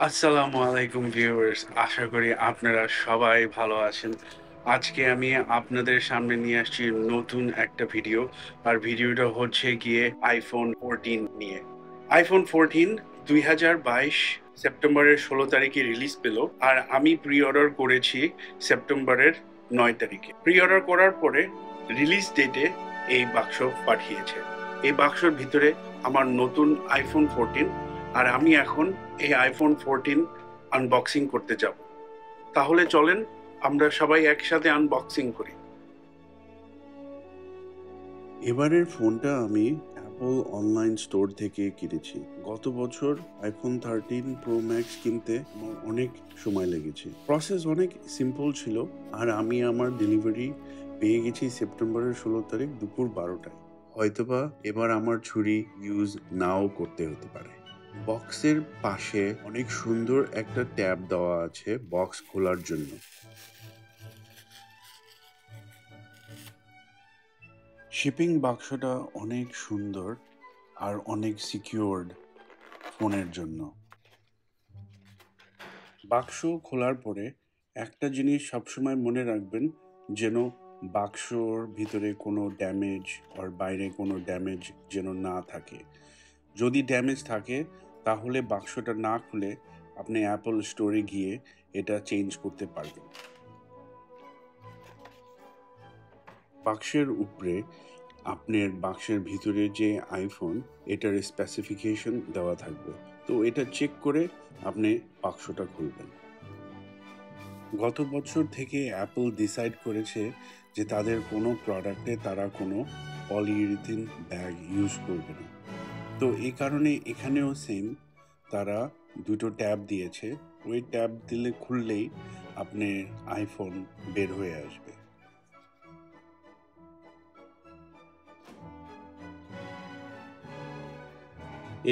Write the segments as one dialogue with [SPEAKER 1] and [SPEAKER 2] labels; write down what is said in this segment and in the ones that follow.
[SPEAKER 1] আসসালামু আলাইকুম ভিউয়ার্স, আশা করি আপনারা সবাই ভালো আছেন। আজকে আমি আপনাদের সামনে নিয়ে আসছি নতুন একটা ভিডিও। আর ভিডিওটা হচ্ছে গিয়ে আইফোন 14 নিয়ে। আইফোন 14 2022 সেপ্টেম্বরের 16 তারিখে রিলিজ পেল। আর আমি প্রি অর্ডার করেছি সেপ্টেম্বরের 9 তারিখে। প্রি অর্ডার করার পরে রিলিজ ডেটে এই বাক্স পাঠিয়েছে। এই বাক্সর ভিতরে আমার নতুন আইফোন 14, আর আমি এখন এই আইফোন 14 আনবক্সিং করতে যাব। তাহলে চলেন আমরা সবাই একসাথে আনবক্সিং করি।
[SPEAKER 2] এবারের ফোনটা আমি অ্যাপল অনলাইন স্টোর থেকে কিনেছি। গত বছর আইফোন 13 প্রো ম্যাক্স কিনতে আমার অনেক সময় লেগেছে। প্রসেস অনেক সিম্পল ছিল, আর আমি আমার ডেলিভারি পেয়ে গেছি সেপ্টেম্বরের 16 তারিখ দুপুর 12টায়। হয়তোবা এবার আমার ছুরি ইউজ নাও করতে হতে পারে। বক্সের পাশে অনেক সুন্দর একটা ট্যাব দেওয়া আছে বক্স খোলার জন্য। শিপিং বাক্সটা অনেক সুন্দর আর অনেক সিকিউরড ফোনের জন্য। বাক্স খোলার পরে একটা জিনিস সবসময় মনে রাখবেন, যেন বাক্সর ভিতরে কোনো ড্যামেজ আর বাইরে কোনো ড্যামেজ যেন না থাকে। যদি ড্যামেজ থাকে তাহলে বাক্সটা না খুলে আপনি অ্যাপল স্টোরে গিয়ে এটা চেঞ্জ করতে পারবেন। বাক্সের উপরে আপনার বাক্সের ভিতরে যে আইফোন, এটার স্পেসিফিকেশন দেওয়া থাকবে, তো এটা চেক করে আপনি বাক্সটা খুলবেন। গত বছর থেকে অ্যাপল ডিসাইড করেছে যে তাদের কোনো প্রোডাক্টে তারা কোনো পলিইউরেথিন ব্যাগ ইউজ করবে না। তো এই কারণে এখানেও সেম, তারা দুটো ট্যাব দিয়েছে। ওই ট্যাব দিলে খুললেই আপনার আইফোন বের হয়ে আসবে।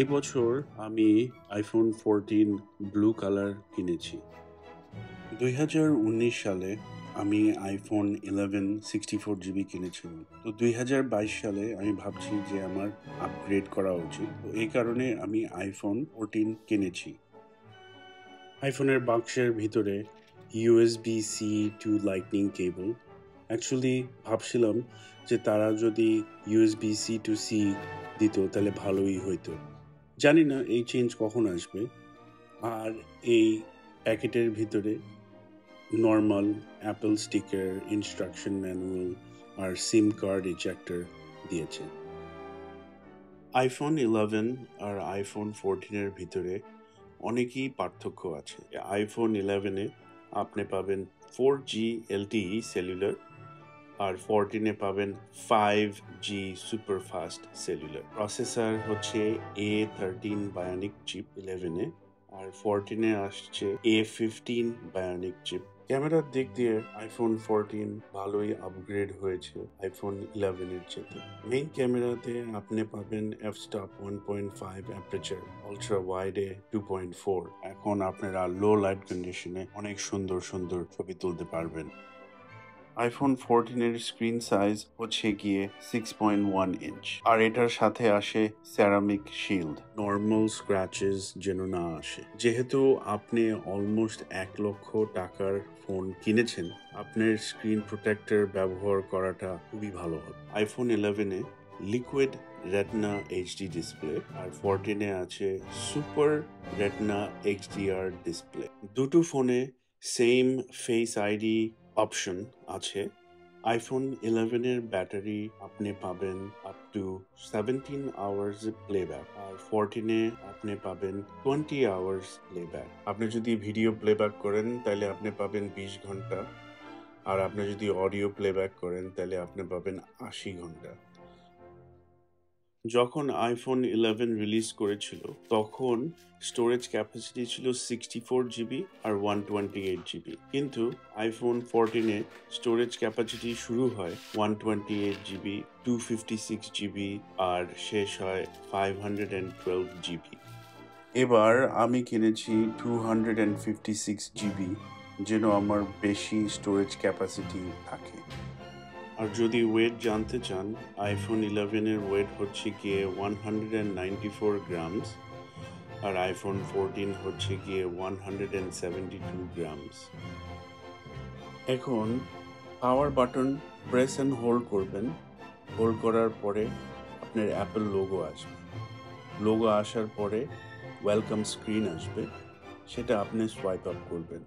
[SPEAKER 2] এবছর আমি আইফোন 14 ব্লু কালার কিনেছি। 2019 সালে আমি আইফোন 11 64 GB কিনেছিলাম। তো 2022 সালে আমি ভাবছি যে আমার আপগ্রেড করা উচিত, তো এই কারণে আমি আইফোন 14 কিনেছি। আইফোনের বাক্সের ভিতরে USB-C টু লাইটনিং কেবল। অ্যাকচুয়ালি ভাবছিলাম যে তারা যদি USB-C টু সি দিত তাহলে ভালোই হইতো। জানি না এই চেঞ্জ কখন আসবে। আর এই প্যাকেটের ভিতরে normal Apple sticker, instruction manual আর সিম কার্ড ইজেক্টর দিয়েছে। আইফোন 11 আর আইফোন 14-এর ভিতরে অনেকই পার্থক্য আছে। আইফোন 11-এ আপনি পাবেন 4G LTE সেলুলার, আর 14-এ পাবেন 5G super fast cellular. Processor হচ্ছে A13 বায়োনিক চিপ 11-এ, আর 14-এ আসছে A15 বায়োনিক চিপ। ক্যামেরার দিক দিয়ে আইফোন 14 ভালোই আপগ্রেড হয়েছে আইফোন 11-এর চেয়ে। মেইন ক্যামেরাতে আপনি পাবেন f-stop 1.5 অ্যাপারচার, আলট্রা ওয়াইডে 2.4। এখন আপনারা লো লাইট কন্ডিশনে অনেক সুন্দর সুন্দর ছবি তুলতে পারবেন। আইফোন 14-এর স্ক্রিন সাইজ হচ্ছে গিয়ে 6.1 ইঞ্চ, আর এটার সাথে আসে সেরামিক শিল্ড, নর্মাল স্ক্র্যাচেস যেন না আসে। যেহেতু আপনি অলমোস্ট 1 লক্ষ টাকার ফোন কিনেছেন, আপনার স্ক্রিন প্রোটেক্টর ব্যবহার করাটা খুবই ভালো হবে। আইফোন 11-এ লিকুইড রেটনা এইচডি ডিসপ্লে, আর 14-এ আছে সুপার রেটনা এইচডিআর ডিসপ্লে। দুটো ফোনে সেম ফেস আইডি অপশন আছে। আইফোন 11-এর ব্যাটারি আপনি পাবেন আপ টু 17 আওয়ার্স প্লেব্যাক, আর 14-এ আপনি পাবেন 20 আওয়ার্স প্লেব্যাক। আপনি যদি ভিডিও প্লেব্যাক করেন তাহলে আপনি পাবেন 20 ঘন্টা, আর আপনি যদি অডিও প্লেব্যাক করেন তাহলে আপনি পাবেন 80 ঘন্টা। যখন আইফোন 11 রিলিজ করেছিল তখন স্টোরেজ ক্যাপাসিটি ছিল 64 GB আর 128 GB, কিন্তু আইফোন 14-এ স্টোরেজ ক্যাপাসিটি শুরু হয় 128 GB, 256 GB আর শেষ হয় 512 GB। এবার আমি কিনেছি 256 GB, যেন আমার বেশি স্টোরেজ ক্যাপাসিটি থাকে। আর যদি ওয়েট জানতে চান, আইফোন 11-এর ওয়েট হচ্ছে গিয়ে 194 গ্রামস, আর আইফোন 14 হচ্ছে গিয়ে 172 গ্রামস। এখন power button press and hold করবেন। হোল্ড করার পরে আপনার অ্যাপল লোগো আসবে। লোগো আসার পরে ওয়েলকাম স্ক্রিন আসবে, সেটা আপনি সোয়াইপ আপ করবেন।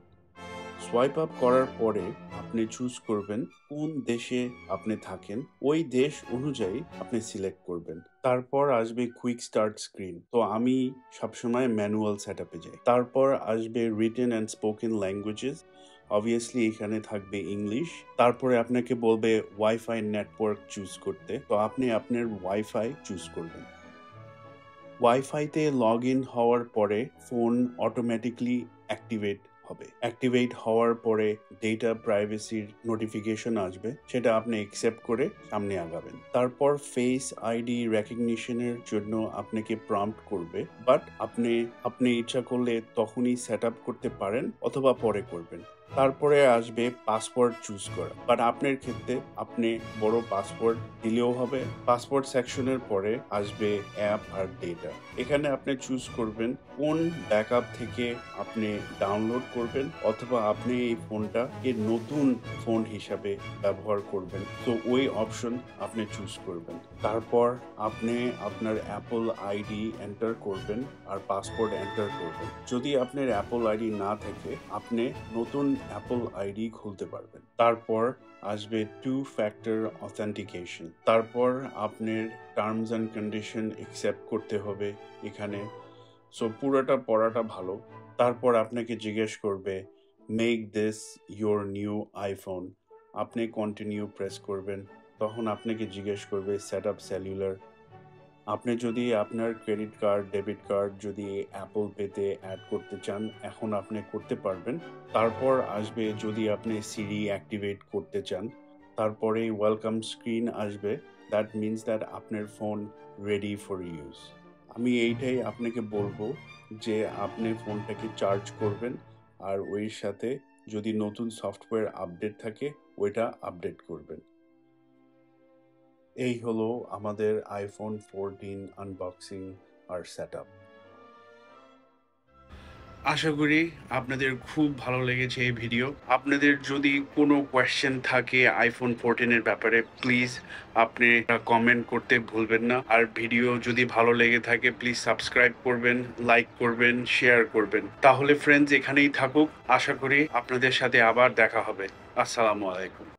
[SPEAKER 2] সোয়াইপ আপ করার পরে আপনি চুজ করবেন কোন দেশে আপনি থাকেন, ওই দেশ অনুযায়ী আপনি সিলেক্ট করবেন। তারপর আসবে কুইক স্টার্ট স্ক্রিন। তো আমি সবসময় ম্যানুয়াল সেট আপে যাই। তারপর আসবে written and spoken languages. Obviously এখানে থাকবে ইংলিশ। তারপরে আপনাকে বলবে ওয়াইফাই নেটওয়ার্ক চুজ করতে, তো আপনি আপনার ওয়াইফাই চুজ করবেন। ওয়াইফাইতে লগ ইন হওয়ার পরে ফোন অটোমেটিকলি অ্যাক্টিভেট হবে। অ্যাক্টিভেট হওয়ার পরে ডেটা প্রাইভেসির নোটিফিকেশন আসবে, সেটা আপনি অ্যাকসেপ্ট করে সামনে আগাবেন। তারপর ফেস আইডি রেকগনিশনের জন্য আপনাকে প্রম্পট করবে, বাট আপনি ইচ্ছা করলে তখনই সেট আপ করতে পারেন অথবা পরে করবেন। তারপরে আসবে পাসওয়ার্ড চুজ করা, বাট আপনার ক্ষেত্রে আপনি বড় পাসওয়ার্ড দিলেও হবে। পাসওয়ার্ড সেকশনের পরে আসবে অ্যাপ আর ডেটা। এখানে আপনি চুজ করবেন কোন ব্যাকআপ থেকে আপনি ডাউনলোড করবেন অথবা আপনি এই ফোনটাকে নতুন ফোন হিসাবে ব্যবহার করবেন, তো ওই অপশন আপনি চুজ করবেন। তারপর আপনি আপনার অ্যাপল আইডি এন্টার করবেন আর পাসওয়ার্ড এন্টার করবেন। যদি আপনার অ্যাপল আইডি না থাকে আপনি নতুন অ্যাপল আইডি খুলতে পারবেন। তারপর আসবে টু ফ্যাক্টর অথেন্টিকেশন। তারপর আপনার টার্মস অ্যান্ড কন্ডিশন অ্যাকসেপ্ট করতে হবে এখানে। সো পুরোটা পড়াটা ভালো। তারপর আপনাকে জিজ্ঞেস করবে make this your new iPhone. আপনি কন্টিনিউ প্রেস করবেন। তখন আপনাকে জিজ্ঞেস করবে সেট আপ সেলুলার। আপনি যদি আপনার ক্রেডিট কার্ড ডেবিট কার্ড যদি অ্যাপল পেতে অ্যাড করতে চান, এখন আপনি করতে পারবেন। তারপর আসবে যদি আপনি সিরি অ্যাক্টিভেট করতে চান। তারপরে ওয়েলকাম স্ক্রিন আসবে, দ্যাট মিনস দ্যাট আপনার ফোন রেডি ফর ইউজ। আমি এইটাই আপনাকে বলবো যে আপনি ফোনটাকে চার্জ করবেন আর ওই সাথে যদি নতুন সফটওয়্যার আপডেট থাকে ওইটা আপডেট করবেন। এই হলো আমাদের আইফোন 14 আনবক্সিং আর সেটআপ।
[SPEAKER 1] আশা করি আপনাদের খুব ভালো লেগেছে এই ভিডিও। আপনাদের যদি কোনো কোয়েশ্চেন থাকে আইফোন 14 এর ব্যাপারে, প্লিজ আপনি কমেন্ট করতে ভুলবেন না। আর ভিডিও যদি ভালো লেগে থাকে প্লিজ সাবস্ক্রাইব করবেন, লাইক করবেন, শেয়ার করবেন। তাহলে ফ্রেন্ডস এখানেই থাকুক। আশা করি আপনাদের সাথে আবার দেখা হবে। আসসালামু আলাইকুম।